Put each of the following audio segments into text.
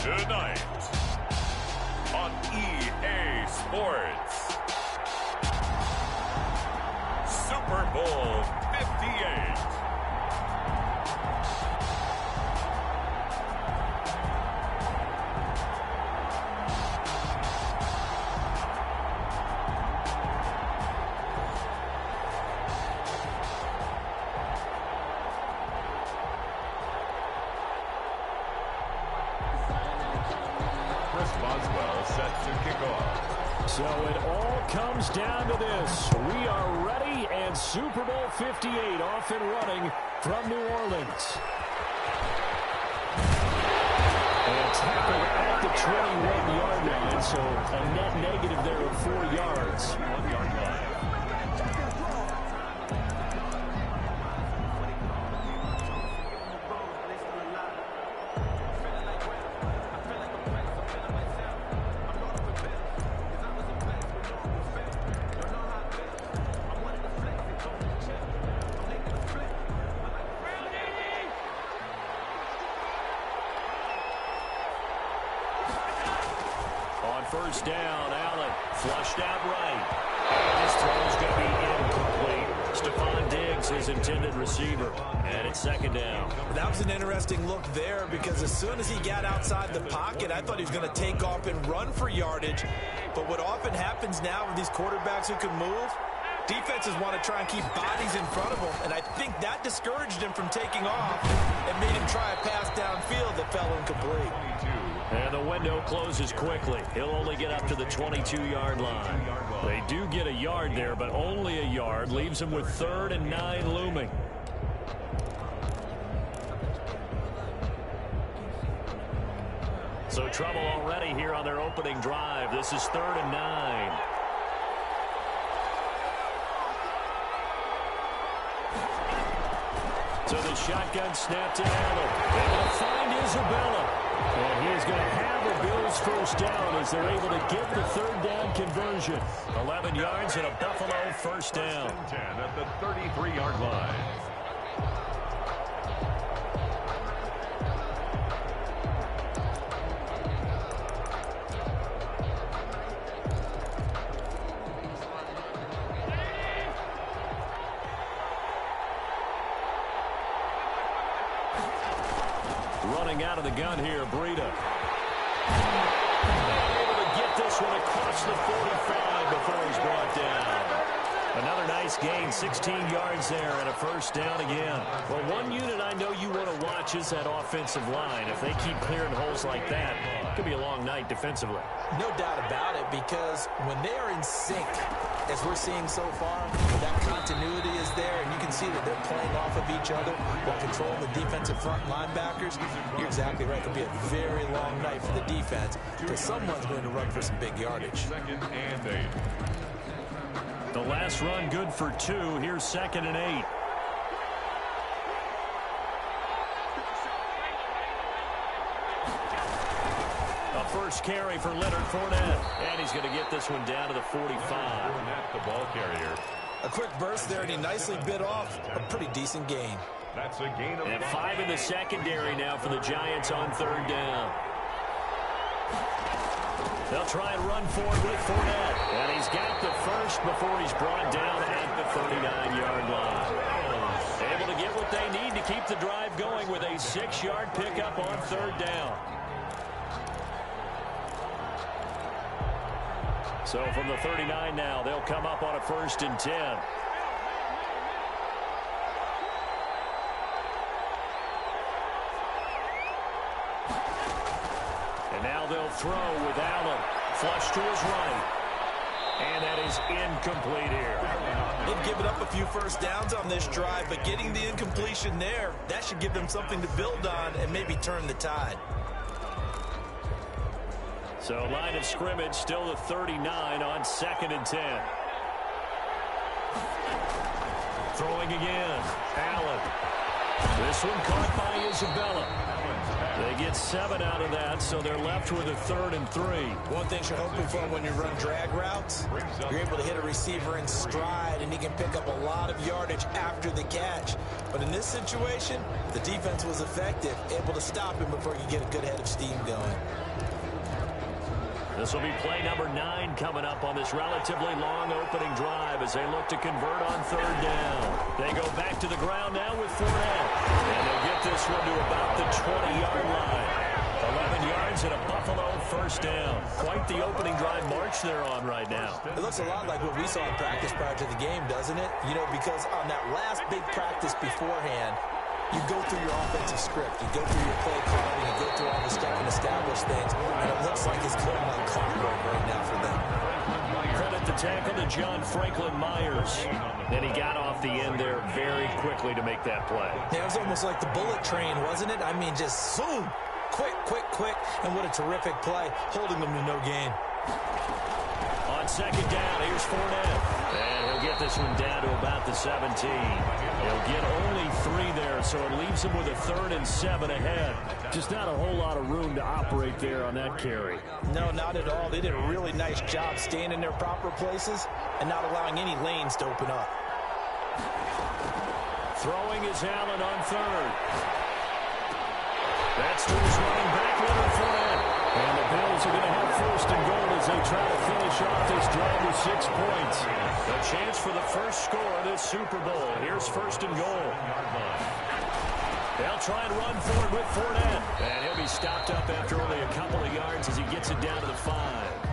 Tonight on EA Sports, Super Bowl 58. So it all comes down to this. We are ready, and Super Bowl 58 off and running from New Orleans. And tackled at the 21-yard line, so a net negative there of 4 yards. 1-yard line. First down, Allen flushed out right. And his throw is going to be incomplete. Stephon Diggs, his intended receiver. And it's second down. That was an interesting look there because as soon as he got outside the pocket, I thought he was going to take off and run for yardage. But what often happens now with these quarterbacks who can move, defenses want to try and keep bodies in front of them. And I think that discouraged him from taking off and made him try a pass downfield that fell incomplete. And the window closes quickly. He'll only get up to the 22-yard line. They do get a yard there, but only a yard. Leaves him with 3rd and 9 looming. So trouble already here on their opening drive. This is 3rd and 9. So the shotgun snap to Allen. They're going to find Isabella. And he is going to have a Bills first down as they're able to get the 3rd down conversion. 11 yards and a Buffalo first down. 10 at the 33-yard line. Running out of the gun here, Breida. Able to get this one across the 45 before he's brought down. Another nice gain, 16 yards there and a first down again. Well, one unit I know you want to watch is that offensive line. If they keep clearing holes like that, it could be a long night defensively. No doubt about it, because when they are in sync, as we're seeing so far, that continuity is there, and you can see that they're playing off of each other while controlling the defensive front linebackers. You're exactly right. It'll be a very long night for the defense because someone's going to run for some big yardage. 2nd and 8. The last run good for 2. Here's 2nd and 8. First carry for Leonard Fournette. And he's going to get this one down to the 45. Fournette, the ball carrier. A quick burst there, and he nicely bit off a pretty decent gain. That's a gain of and 5 in the secondary now for the Giants on 3rd down. They'll try and run forward with Fournette. And he's got the first before he's brought down at the 39-yard line. Able to get what they need to keep the drive going with a 6-yard pickup on 3rd down. So from the 39 now, they'll come up on a 1st and 10. And now they'll throw with Allen. Flush to his right. And that is incomplete here. They've given up a few first downs on this drive, but getting the incompletion there, that should give them something to build on and maybe turn the tide. So line of scrimmage still the 39 on 2nd and 10. Throwing again. Allen. This one caught by Isabella. They get 7 out of that, so they're left with a 3rd and 3. One thing you're hoping for when you run drag routes, you're able to hit a receiver in stride, and he can pick up a lot of yardage after the catch. But in this situation, the defense was effective, able to stop him before he could get a good head of steam going. This will be play number 9 coming up on this relatively long opening drive as they look to convert on 3rd down. They go back to the ground now with Fournette. And they'll get this one to about the 20-yard line. 11 yards and a Buffalo 1st down. Quite the opening drive march they're on right now. It looks a lot like what we saw in practice prior to the game, doesn't it? You know, because on that last big practice beforehand, you go through your offensive script, you go through your play calling, you go through all the stuff and establish things, and it looks like it's going like clockwork right now for them. Credit the tackle to John Franklin Myers. Then he got off the end there very quickly to make that play. Yeah, it was almost like the bullet train, wasn't it? I mean, just zoom, quick, quick, quick, and what a terrific play, holding them to no gain. On 2nd down, here's Fournette. And he'll get this one down to about the 17. He'll get only 3 there, so it leaves him with a 3rd and 7 ahead. Just not a whole lot of room to operate there on that carry. No, not at all. They did a really nice job staying in their proper places and not allowing any lanes to open up. Throwing is Allen on 3rd. That's to his running back, Leonard Fournette. And the Bills are going to have 1st and goal as they try to finish off this drive with 6 points. A chance for the first score of this Super Bowl. Here's 1st and goal. They'll try and run for it with Fournette. And he'll be stopped up after only a couple of yards as he gets it down to the 5.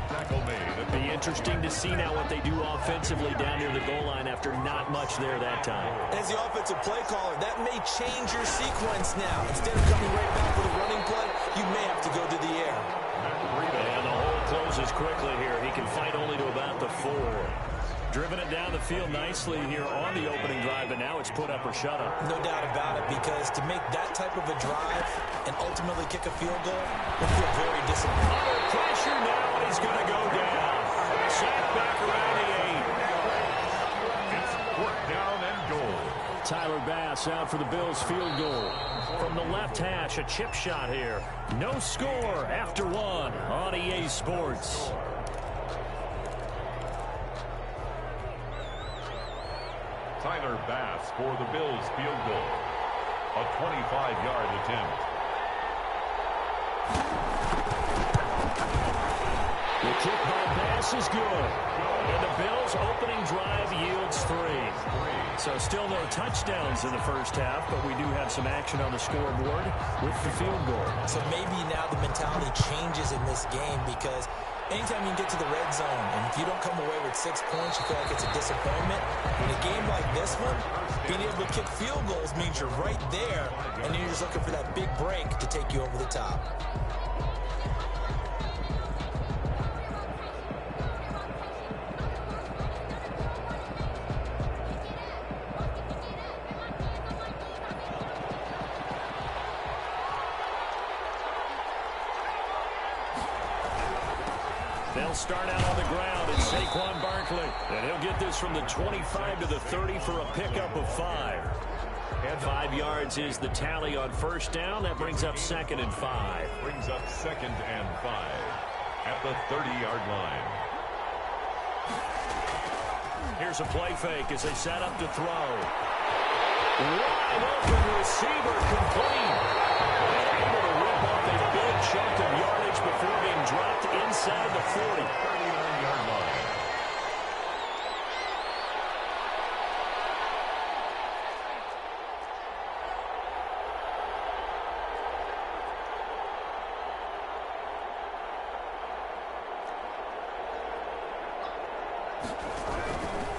Tackle made. It'll be interesting to see now what they do offensively down near the goal line after not much there that time. As the offensive play caller, that may change your sequence now. Instead of coming right back with a running play, you may have to go to the air. And the hole closes quickly here. He can fight only to about the 4. Driven it down the field nicely here on the opening drive, and now it's put up or shut up. No doubt about it, because to make that type of a drive and ultimately kick a field goal will feel very disappointing. Under pressure now, and he's going to go down. Sacked back around the 8. It's 4th down and goal. Tyler Bass out for the Bills field goal. From the left hash, a chip shot here. No score after 1 on EA Sports. Tyler Bass for the Bills field goal. A 25-yard attempt. The kick by Bass is good. And the Bills' opening drive yields 3. So still no touchdowns in the first half, but we do have some action on the scoreboard with the field goal. So maybe now the mentality changes in this game, because anytime you can get to the red zone, and if you don't come away with 6 points, you feel like it's a disappointment. In a game like this one, being able to kick field goals means you're right there, and you're just looking for that big break to take you over the top. They'll start out on the ground. It's Saquon Barkley. And he'll get this from the 25 to the 30 for a pickup of 5. And 5 yards is the tally on 1st down. That brings up 2nd and 5. Brings up 2nd and 5 at the 30-yard line. Here's a play fake as they set up to throw. Wide open receiver complete. And able to rip off a big chunk of yardage before being dropped inside the 40. 39-yard line.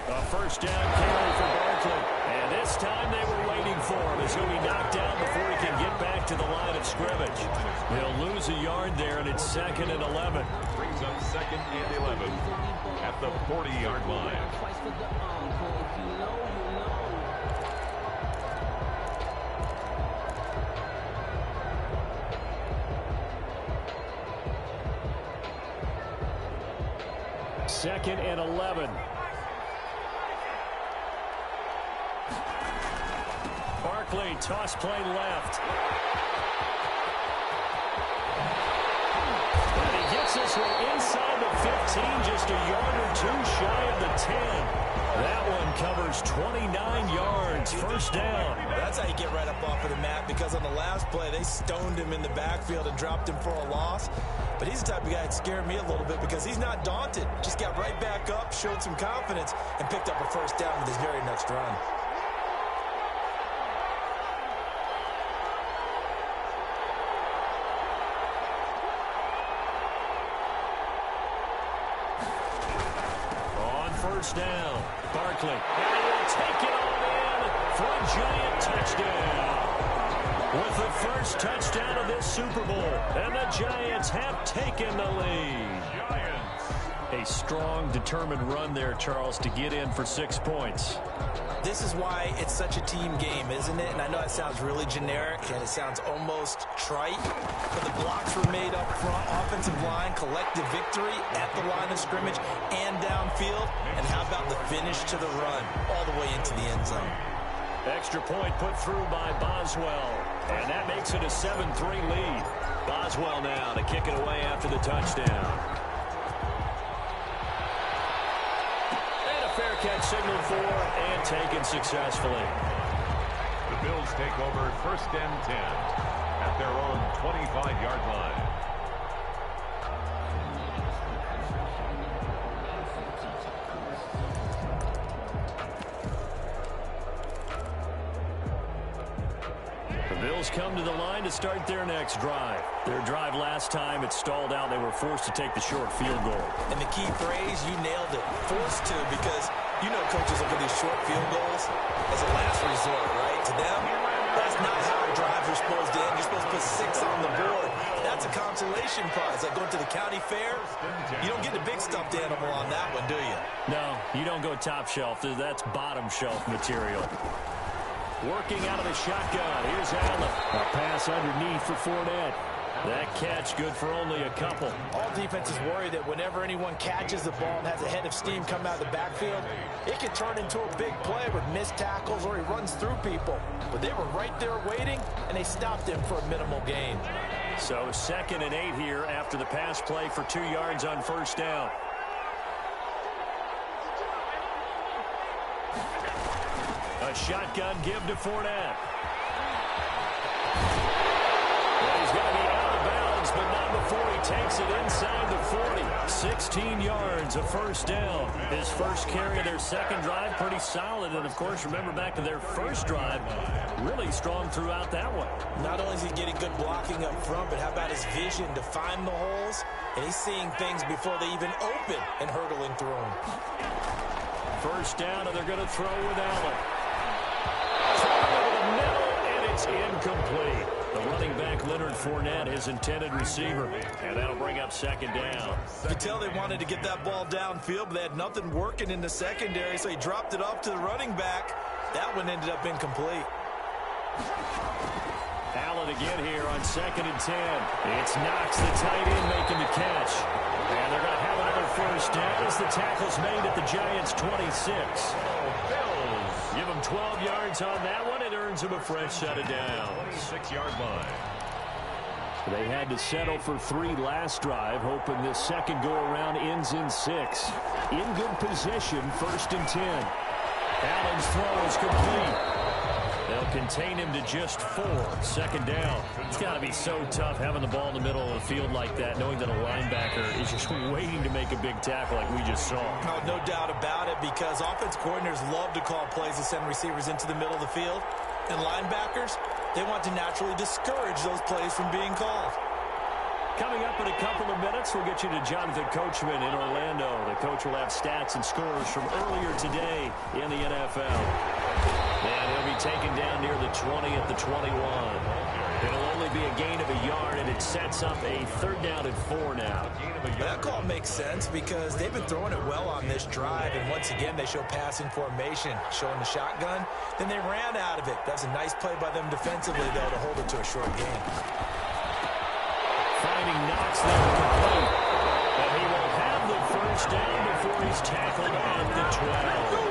A 1st down carry for Barkley. And this time they were waiting for him as he'll be knocked down before he can get back to the line of scrimmage. They'll lose a yard there, and it's 2nd and 11. Brings up 2nd and 11 at the 40-yard line. Second and 11. Barkley, toss play left. this one inside the 15, just a yard or two shy of the 10. That one covers 29 yards, first down. That's how you get right up off of the mat, because on the last play, they stoned him in the backfield and dropped him for a loss. But he's the type of guy that scared me a little bit because he's not daunted. Just got right back up, showed some confidence, and picked up a first down with his very next run. First down, Barkley, and he'll take it on in for a giant touchdown. With the first touchdown of this Super Bowl, and the Giants have taken the lead. A strong, determined run there, Charles, to get in for 6 points. This is why it's such a team game, isn't it? And I know it sounds really generic, and it sounds almost trite, but the blocks were made up front, offensive line, collective victory at the line of scrimmage and downfield. And how about the finish to the run, all the way into the end zone? Extra point put through by Boswell, and that makes it a 7-3 lead. Boswell now to kick it away after the touchdown. Fair catch signaled for and taken successfully. The Bills take over first and 10 at their own 25-yard line. The Bills come to the line to start their next drive. Their drive last time, it stalled out. They were forced to take the short field goal. And the key phrase, you nailed it. Forced to, because you know coaches look at these short field goals as a last resort, right? To them, that's not how drives are supposed to end. You're supposed to put 6 on the board. That's a consolation prize. Like going to the county fair, you don't get the big stuffed animal on that one, do you? No, you don't go top shelf. That's bottom shelf material. Working out of the shotgun. Here's Allen. A pass underneath for Fournette. That catch good for only a couple. All defenses worry that whenever anyone catches the ball and has a head of steam come out of the backfield, it can turn into a big play with missed tackles or he runs through people. But they were right there waiting, and they stopped him for a minimal gain. So 2nd and 8 here after the pass play for 2 yards on first down. A shotgun give to Fournette. And he's going to be out of bounds, but not before he takes it inside the 40. 16 yards, a first down. His first carry of their second drive, pretty solid. And, of course, remember back to their first drive, really strong throughout that one. Not only is he getting good blocking up front, but how about his vision to find the holes? And he's seeing things before they even open and hurdling through them. First down, and they're going to throw with Allen. Over the middle, and it's incomplete. The running back, Leonard Fournette, his intended receiver. And that'll bring up second down. You could tell they wanted to get that ball downfield, but they had nothing working in the secondary, so he dropped it off to the running back. That one ended up incomplete. Allen again here on 2nd and 10. It's Knox, the tight end, making the catch. And they're going to have another first down as the tackle's made at the Giants' 26. Give them 12 yards on that one. It earns them a fresh set of downs. 6-yard line. They had to settle for 3 last drive, hoping this second go-around ends in 6. In good position, 1st and 10. Allen's throw is complete. They'll contain him to just 4. Second down. It's got to be so tough having the ball in the middle of the field like that, knowing that a linebacker is just waiting to make a big tackle like we just saw. No doubt about it, because offense coordinators love to call plays to send receivers into the middle of the field. And linebackers, they want to naturally discourage those plays from being called. Coming up in a couple of minutes, we'll get you to Jonathan Coachman in Orlando. The coach will have stats and scores from earlier today in the NFL. And he'll be taken down near the 20 at the 21. It'll only be a gain of a yard, and it sets up a 3rd down and 4 now. That call makes sense because they've been throwing it well on this drive, and once again they show passing formation, showing the shotgun. Then they ran out of it. That's a nice play by them defensively, though, to hold it to a short gain. Finding Knox there complete. And he will have the first down before he's tackled at the 12.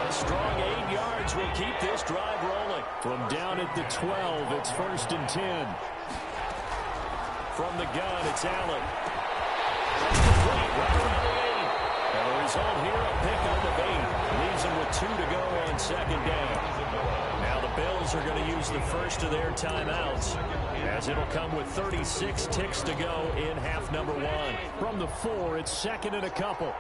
A strong 8 yards will keep this drive rolling. From down at the 12, it's 1st and 10. From the gun, it's Allen. That's complete right around the 8. And the result here, a pickup of 8. Leaves them with 2 to go on second down. Now the Bills are going to use the first of their timeouts, as it'll come with 36 ticks to go in half number 1. From the 4, it's second and a couple.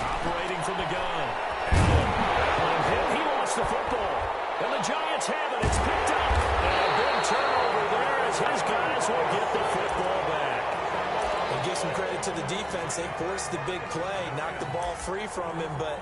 Operating from the gun. Allen hit. He lost the football. And the Giants have it. It's picked up. And a big turnover there as his guys will get the football back. And give some credit to the defense. They forced the big play, knocked the ball free from him, but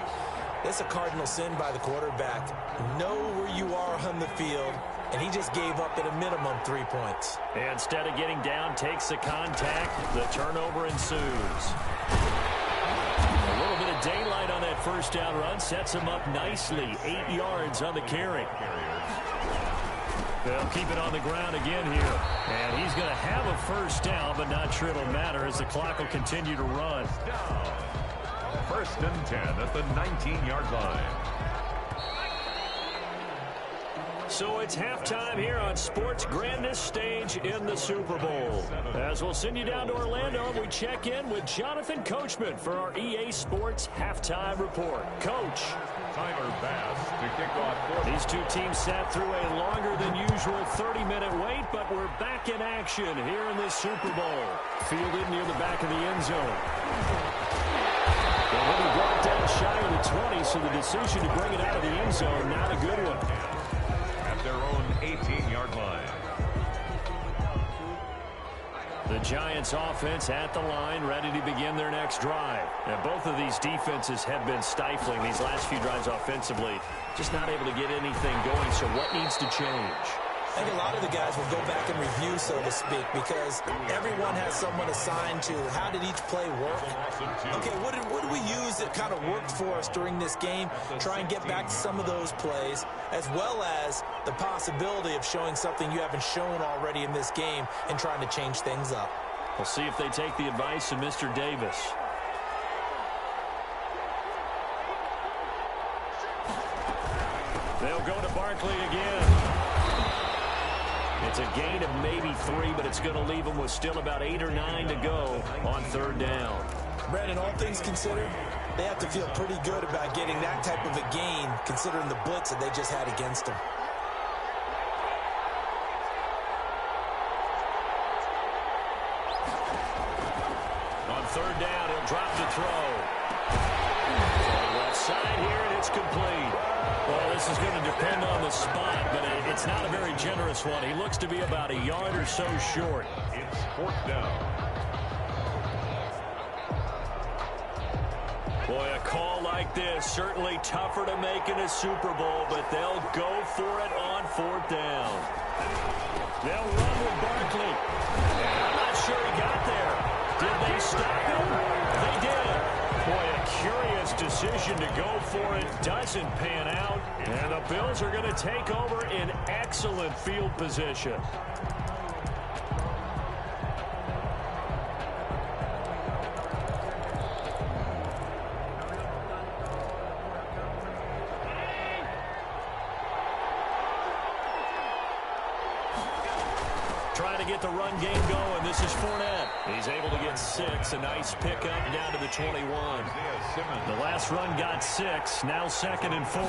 it's a cardinal sin by the quarterback. Know where you are on the field, and he just gave up at a minimum 3 points. And instead of getting down, takes the contact. The turnover ensues. A little bit of daylight on that first down run sets him up nicely. 8 yards on the carry. They'll keep it on the ground again here. And he's going to have a first down, but not sure it'll matter as the clock will continue to run. First and 10 at the 19-yard line. So it's halftime here on sports' grandest stage in the Super Bowl. As we'll send you down to Orlando, we check in with Jonathan Coachman for our EA Sports Halftime Report. Coach. Tyler Bass to kick off. These two teams sat through a longer than usual 30-minute wait, but we're back in action here in this Super Bowl. Fielded near the back of the end zone. Well, he brought down shy of the 20, so the decision to bring it out of the end zone, not a good one. At their own 18-yard line. The Giants offense at the line, ready to begin their next drive. Now, both of these defenses have been stifling these last few drives offensively. Just not able to get anything going, so what needs to change? I think a lot of the guys will go back and review, so to speak, because everyone has someone assigned to how did each play work. Okay, what did we use that kind of worked for us during this game? Try and get back to some of those plays, as well as the possibility of showing something you haven't shown already in this game and trying to change things up. We'll see if they take the advice of Mr. Davis. They'll go to Barkley again. It's a gain of maybe 3, but it's going to leave them with still about 8 or 9 to go on third down. Brandon, all things considered, they have to feel pretty good about getting that type of a gain, considering the blitz that they just had against them. On third down, he'll drop the throw. Left side here, and it's complete. Well, this is going to depend on the spot, but it's not a very generous one. He looks to be about a yard or so short. It's fourth down. Boy, a call like this, certainly tougher to make in a Super Bowl, but they'll go for it on fourth down. They'll run with Barkley. I'm not sure he got there. Did they stop him? They did. Boy, a curious decision to go for it doesn't pan out. And the Bills are going to take over in excellent field position. Trying to get the run game going. This is Fournette. He's able to get 6. A nice pickup down to the 21. The last run got 6. Now second and 4.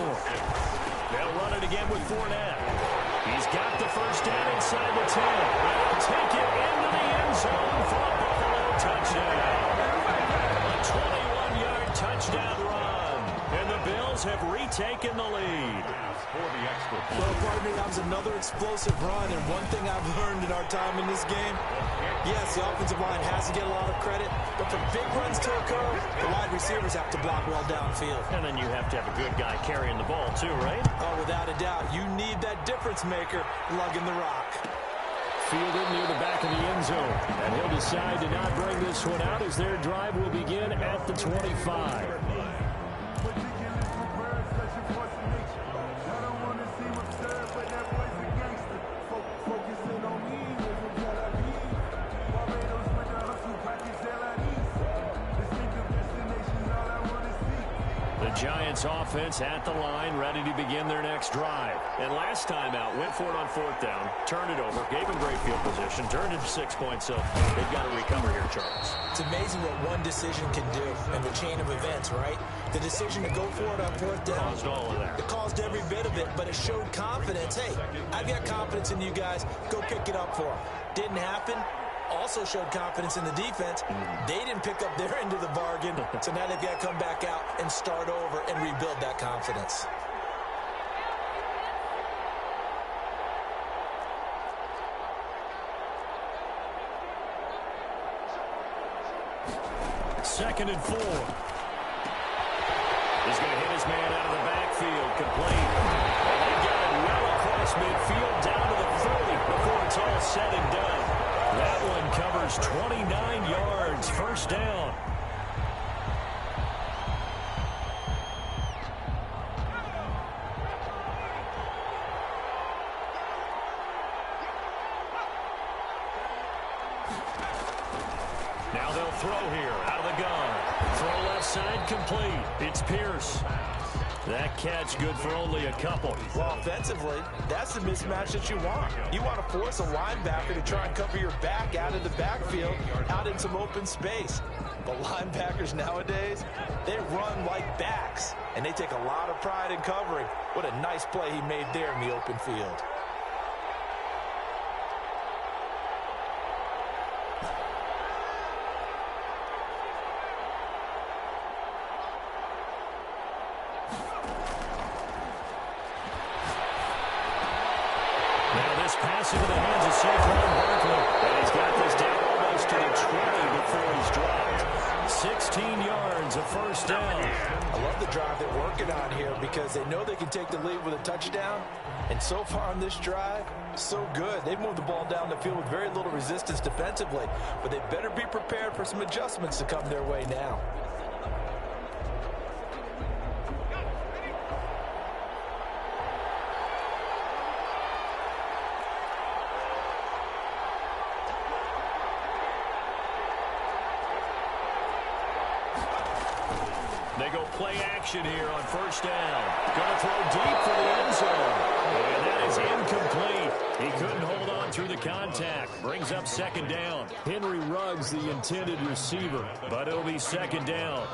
They'll run it again with Fournette. He's got the first down inside the 10. They'll take it into the end zone for a Buffalo touchdown. A 21-yard touchdown run. And the Bills have retaken the lead. Well, pardon me, that was another explosive run, and one thing I've learned in our time in this game, yes, the offensive line has to get a lot of credit, but for big runs to occur, the wide receivers have to block well downfield. And then you have to have a good guy carrying the ball too, right? Oh, without a doubt. You need that difference maker lugging the rock. Fielded near the back of the end zone, and he'll decide to not bring this one out as their drive will begin at the 25. Giants offense at the line, ready to begin their next drive. And last time out, went for it on fourth down, turned it over, gave them great field position, turned it to 6 points, so they've got to recover here, Charles. It's amazing what one decision can do in the chain of events, right? The decision to go for it on fourth down. Caused all of that. It caused every bit of it, but it showed confidence. Hey, I've got confidence in you guys. Go pick it up for them. Didn't happen. Also showed confidence in the defense. They didn't pick up their end of the bargain, so now they've got to come back out and start over and rebuild that confidence. Second and 4. He's going to hit his man out of the backfield, complete. And they get it well across midfield, down to the 30 before it's all said and done. That one covers 29 yards, first down. Now they'll throw here, out of the gun. Throw left side, complete. It's Pierce. That catch good for only a couple. Well, offensively, that's the mismatch that you want. You want to force a linebacker to try and cover your back out of the backfield, out in some open space. But linebackers nowadays, they run like backs, and they take a lot of pride in covering. What a nice play he made there in the open field. Pass into the hands of Saquon Barkley. And he's got this down almost to the 20 before he's dropped. 16 yards, a first down. I love the drive they're working on here because they know they can take the lead with a touchdown. And so far on this drive, so good. They've moved the ball down the field with very little resistance defensively. But they better be prepared for some adjustments to come their way now. They go play action here on first down. Going to throw deep for the end zone. And that is incomplete. He couldn't hold on through the contact. Brings up second down. Henry Ruggs, the intended receiver, but it'll be second down.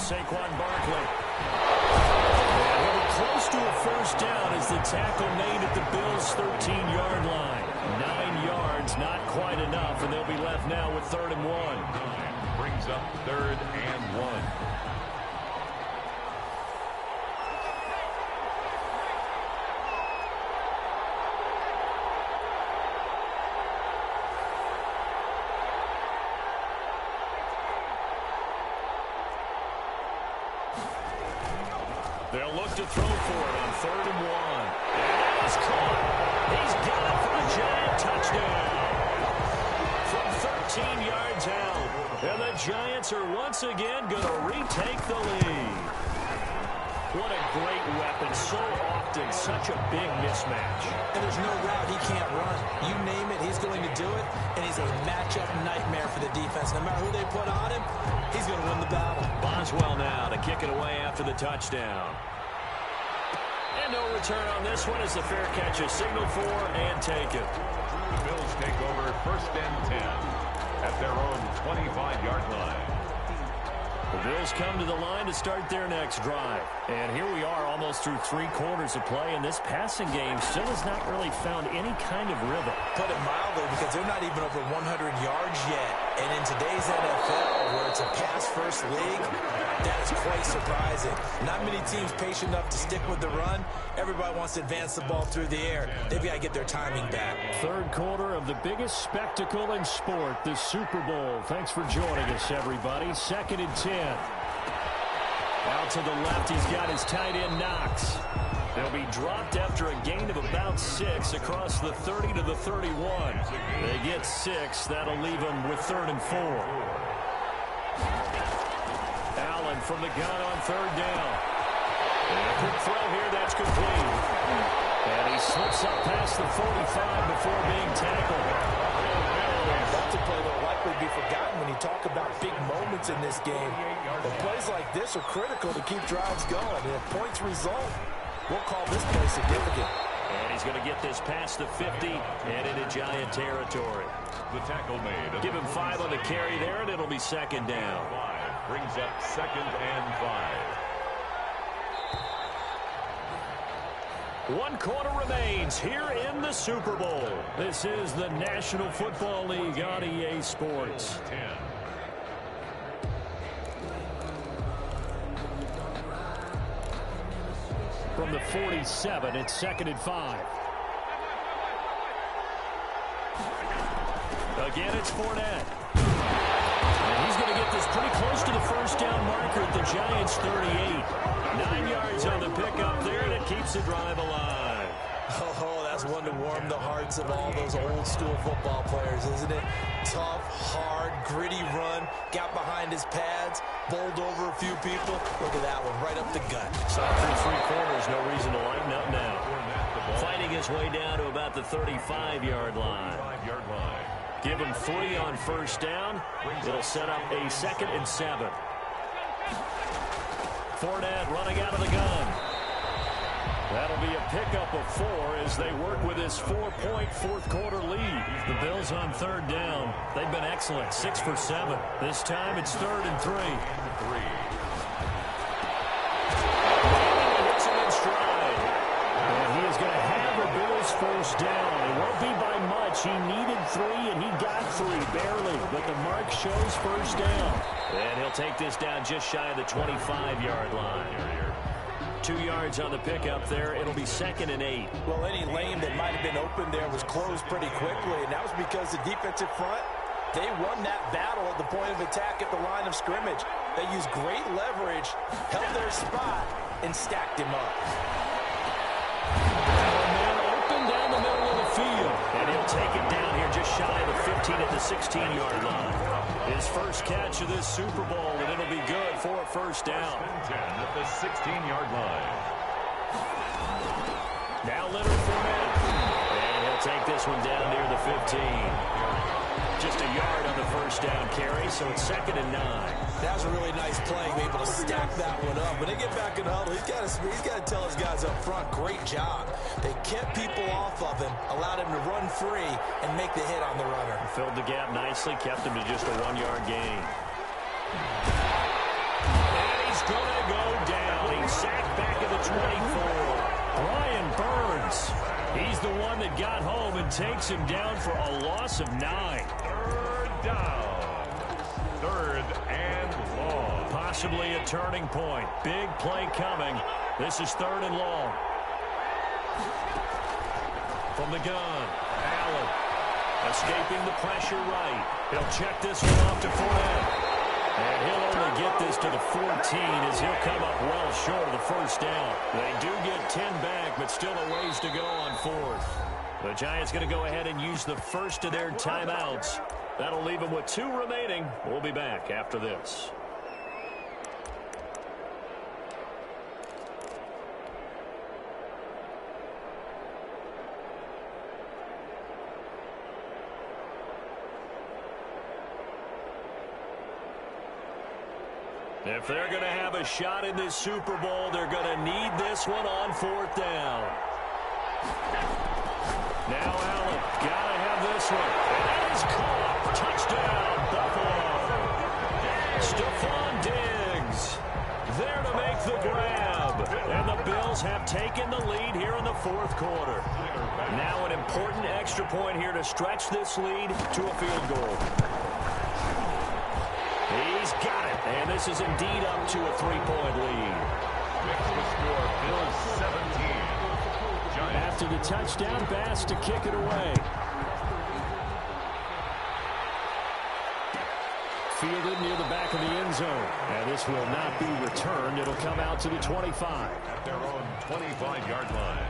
Saquon Barkley. And he'll be close to a first down as the tackle made at the Bills' 13-yard line. 9 yards, not quite enough, and they'll be left now with 3rd and 1. Brings up 3rd and 1. They'll look to throw for it on 3rd and 1. And that is caught. He's got it for a giant touchdown. From 13 yards out. And the Giants are once again going to retake the lead. What a great weapon. So often, such a big mismatch. And there's no route he can't run. You name it, he's going to do it. And he's a matchup nightmare for the defense. No matter who they put on him, he's going to win the battle. Boswell now to kick it away after the touchdown. And no return on this one as the fair catch is signaled for and taken. The Bills take over 1st and 10 at their own 25-yard line. The Bills come to the line to start their next drive. And here we are almost through 3 quarters of play, and this passing game still has not really found any kind of rhythm. Put it mildly, because they're not even over 100 yards yet. And in today's NFL, where it's a pass-first league, that is quite surprising. Not many teams patient enough to stick with the run. Everybody wants to advance the ball through the air. They've got to get their timing back. 3rd quarter of the biggest spectacle in sport, the Super Bowl. Thanks for joining us, everybody. 2nd and 10. Out to the left, he's got his tight end, Knox. They'll be dropped after a gain of about 6 across the 30 to the 31. They get 6. That'll leave them with 3rd and 4. Allen from the gun on 3rd down. And a quick throw here, that's complete. And he slips up past the 45 before being tackled. That's a play that will likely be forgotten when you talk about big moments in this game. But plays like this are critical to keep drives going. And if points result, we'll call this play significant. And he's going to get this past the 50 and into Giant territory. The tackle made. Give him 5 on the carry there, and it'll be second down. 5 brings up 2nd and 5. 1 quarter remains here in the Super Bowl. This is the National Football League on EA Sports. 10. From the 47, it's 2nd and 5. Again, it's Fournette. And he's going to get this pretty close to the first down marker at the Giants' 38. 9 yards on the pickup there, and it keeps the drive alive. Oh, that's one to warm the hearts of all those old-school football players, isn't it? Tough, hard, gritty run, got behind his pads, bowled over a few people. Look at that one, right up the gut. Shot through 3 corners, no reason to lighten up now. Fighting his way down to about the 35-yard line. 5-yard line. Give him 3 on first down. It'll set up a 2nd and 7. Fournette running out of the gun. That'll be a pickup of 4 as they work with his 4-point fourth quarter lead. The Bills on 3rd down. They've been excellent, 6 for 7. This time it's 3rd and 3. Hits him in stride. And he is going to have the Bills first down. It won't be by much. He needed 3 and he got 3, barely. But the mark shows first down. And he'll take this down just shy of the 25-yard line. 2 yards on the pickup there. It'll be 2nd and 8. Well, any lane that might have been open there was closed pretty quickly, and that was because the defensive front, they won that battle at the point of attack at the line of scrimmage. They used great leverage, held their spot, and stacked him up. Man open down the middle of the field. And he'll take it down here just shy of the 15 at the 16-yard line. His first catch of this Super Bowl, and it'll be good for a first down. 10 at the 16-yard line. Now Leonard Fournette. And he'll take this one down near the 15. Just a yard on the first down carry, so it's 2nd and 9. That was a really nice play, able to stack that one up. When they get back in the huddle, he's got to tell his guys up front, great job. They kept people off of him, allowed him to run free, and make the hit on the runner. Filled the gap nicely, kept him to just a 1-yard gain. And he's going to go down. He's sacked back at the 24. Brian Burns. He's the one that got home and takes him down for a loss of 9. 3rd down. 3rd and long. Possibly a turning point. Big play coming. This is 3rd and long. From the gun, Allen escaping the pressure right. He'll check this one off to Fournette. And he'll only get this to the 14 as he'll come up well short of the first down. They do get 10 back, but still a ways to go on 4th. The Giants going to go ahead and use the first of their timeouts. That'll leave them with 2 remaining. We'll be back after this. If they're going to have a shot in this Super Bowl, they're going to need this one on 4th down. Now Allen, got to have this one. And that is caught. Touchdown, Buffalo. Stephon Diggs there to make the grab. And the Bills have taken the lead here in the 4th quarter. Now an important extra point here to stretch this lead to a field goal. He's got it, and this is indeed up to a 3-point lead. The score, Bills 17. Giants. After the touchdown, Bass to kick it away. Fielded near the back of the end zone. And this will not be returned. It'll come out to the 25. At their own 25-yard line.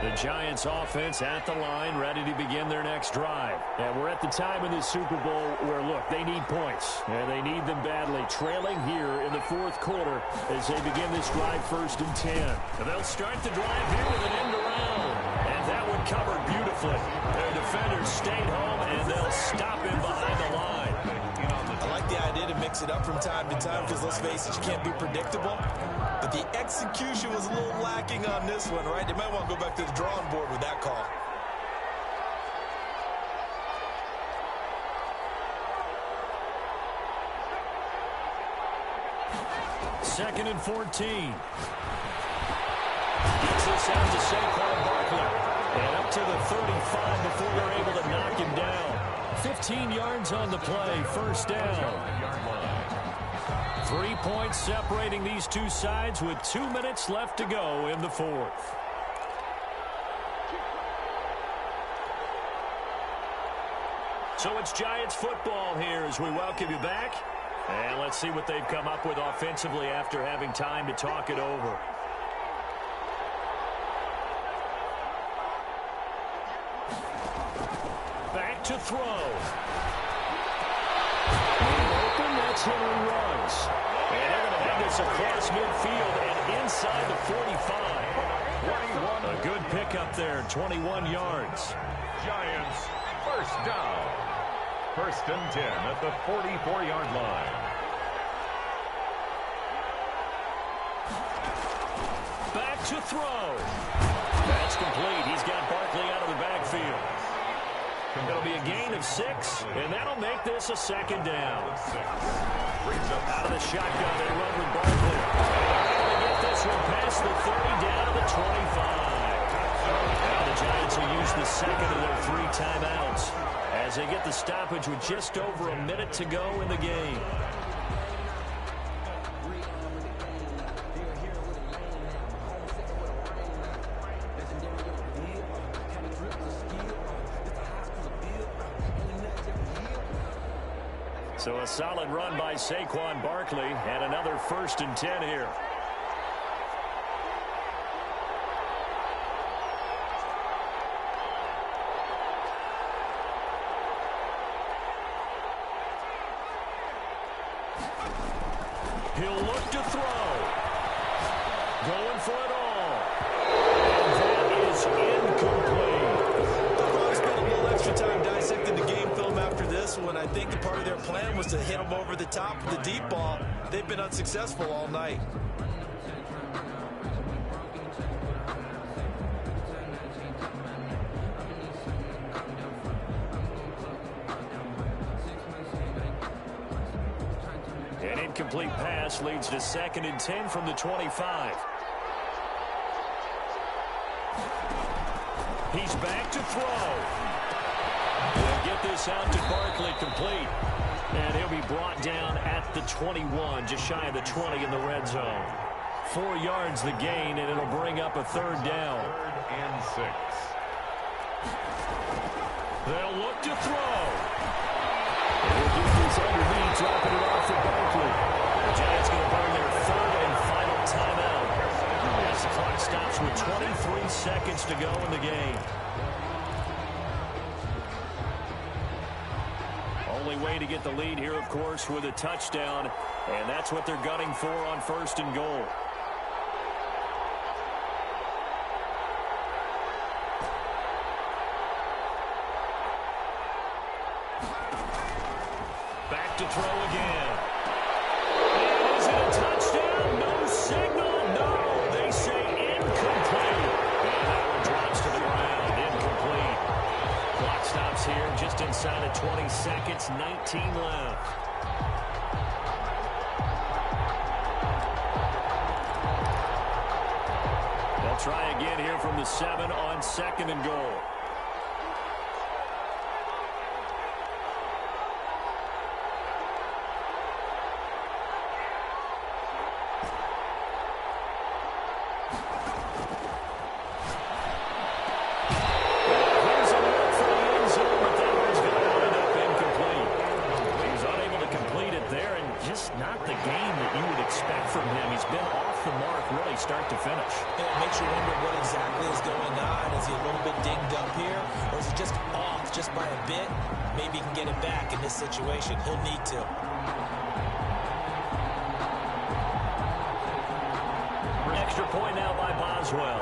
The Giants offense at the line, ready to begin their next drive. And we're at the time in the Super Bowl where, look, they need points. And they need them badly. Trailing here in the fourth quarter as they begin this drive 1st and 10. And they'll start the drive here with an end around. And that one covered beautifully. Their defenders stayed home, and they'll stop him behind the line. I like the idea to mix it up from time to time because, let's face it, you can't be predictable. But the execution was a little lacking on this one, right? They might want to go back to the drawing board with that call. Second and 14. Gets this out to Saquon Barkley. And up to the 35 before they're able to knock him down. 15 yards on the play, 1st down. 3 points separating these two sides with 2 minutes left to go in the fourth. So it's Giants football here as we welcome you back. And let's see what they've come up with offensively after having time to talk it over. Back to throw. Open, that's Henry Ruggs. And they're going to have this across midfield and inside the 45. 21. A good pickup there, 21 yards. Giants, 1st down. 1st and 10 at the 44-yard line. Back to throw. That's complete. He's got Barkley out of the backfield. It'll be a gain of 6, and that'll make this a 2nd down. Out of the shotgun, they run with Barkley. They're able to get this one past the 30, down to the 25. Now the Giants will use the 2nd of their 3 timeouts as they get the stoppage with just over a minute to go in the game. So a solid run by Saquon Barkley and another 1st and 10 here. He'll look to throw. Going for it all. And that is incomplete. They'll probably spend a little extra time dissecting the game film after this one. I think the part of their plan was to hit them over the top with the deep ball. They've been unsuccessful all night. An incomplete pass leads to 2nd and 10 from the 25. He's back to throw. They'll get this out to Barkley, complete. And he'll be brought down at the 21, just shy of the 20 in the red zone. 4 yards the gain, and it'll bring up a 3rd down. 3rd and 6. They'll look to throw. They'll get this underneath, dropping it off to Barkley. The Giants going to burn their 3rd and final timeout as the clock stops with 23 seconds to go in the game. Only way to get the lead here, of course, with a touchdown, and that's what they're gunning for on 1st and goal. Back to throw again. And is it a touchdown? No signal. No, they say incomplete. And that one drops to the ground. Incomplete. Clock stops here just inside of 20 seconds. 19 left. They'll try again here from the 7 on 2nd and goal. For from him. He's been off the mark really start to finish. And it makes you wonder what exactly is going on. Is he a little bit dinged up here? Or is it just off just by a bit? Maybe he can get it back in this situation. He'll need to. Extra point now by Boswell.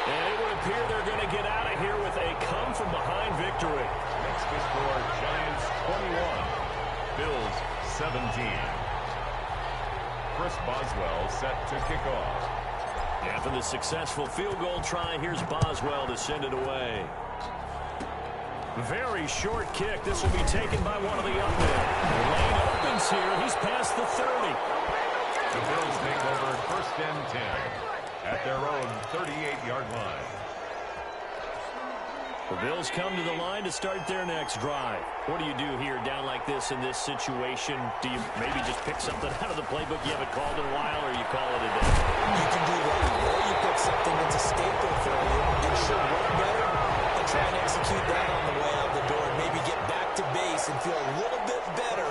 And it would appear they're going to get out of here with a come-from-behind victory. Next to score, Giants 21, Bills 17. Chris Boswell set to kick off. After the successful field goal try, here's Boswell to send it away. Very short kick. This will be taken by one of the up men. Lane opens here. He's past the 30. The Bills take over 1st and 10 at their own 38-yard line. The Bills come to the line to start their next drive. What do you do here down like this in this situation? Do you maybe just pick something out of the playbook you haven't called in a while, or you call it a day? You can do that, or you pick something that's a staple for you and should work better, and try and execute that on the way out the door, and maybe get back to base and feel a little bit better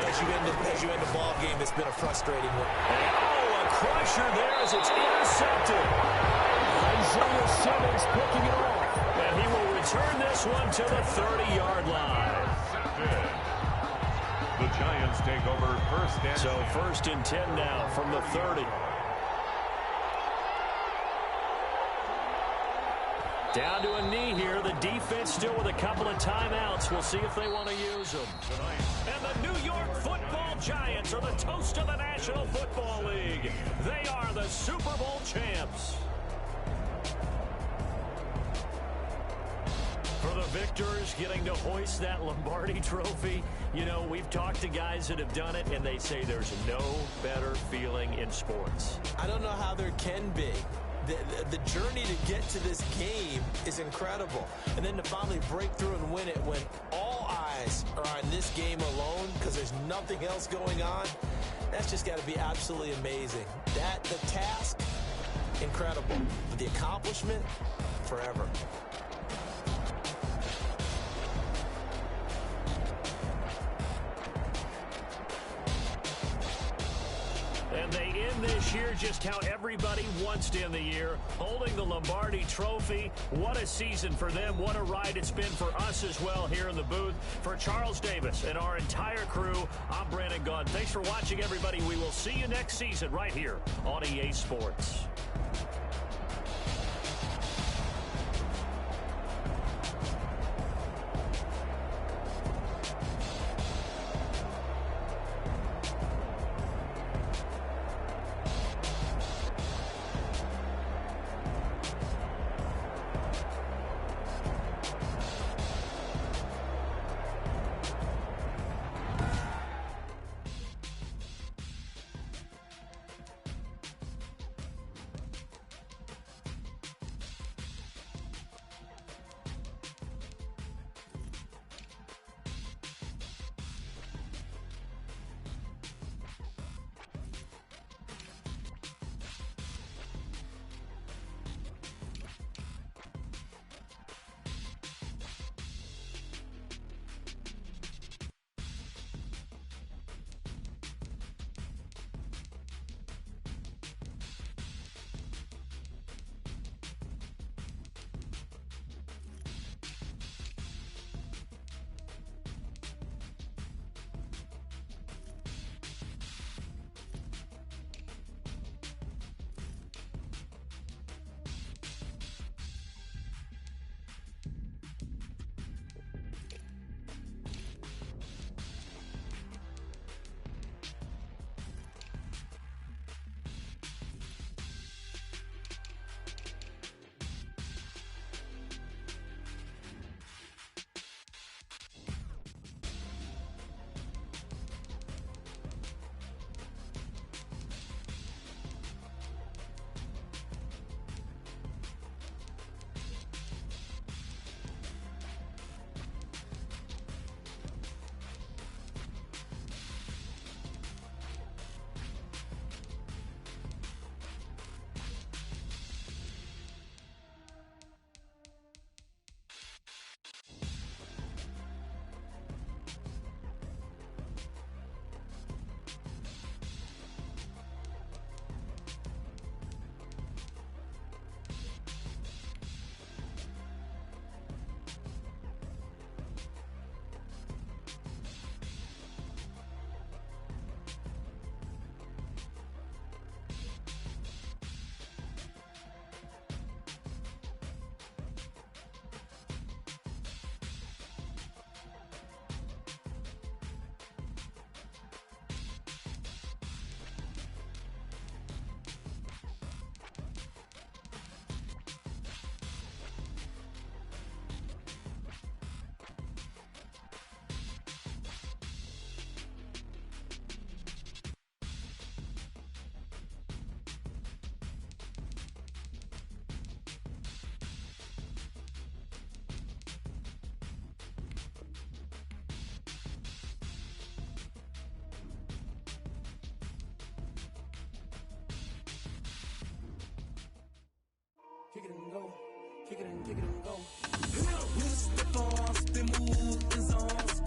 as you end the ball game. It's been a frustrating one. Oh, a crusher there as it's intercepted. Isaiah Simmons picking it off. And he will return this one to the 30-yard line. The Giants take over 1st and 10. So 1st and 10 now from the 30. Down to a knee here. The defense still with a couple of timeouts. We'll see if they want to use them. And the New York Football Giants are the toast of the National Football League. They are the Super Bowl champs. For the victors, getting to hoist that Lombardi trophy. You know, we've talked to guys that have done it, and they say there's no better feeling in sports. I don't know how there can be. The journey to get to this game is incredible. And then to finally break through and win it when all eyes are on this game alone because there's nothing else going on, that's just got to be absolutely amazing. The task, incredible. But the accomplishment, forever. And they end this year just how everybody wants to end the year, holding the Lombardi Trophy. What a season for them. What a ride it's been for us as well here in the booth. For Charles Davis and our entire crew, I'm Brandon Gunn. Thanks for watching, everybody. We will see you next season right here on EA Sports. kick it and go. Kick it and go. With a stiff arm, spin move in zone.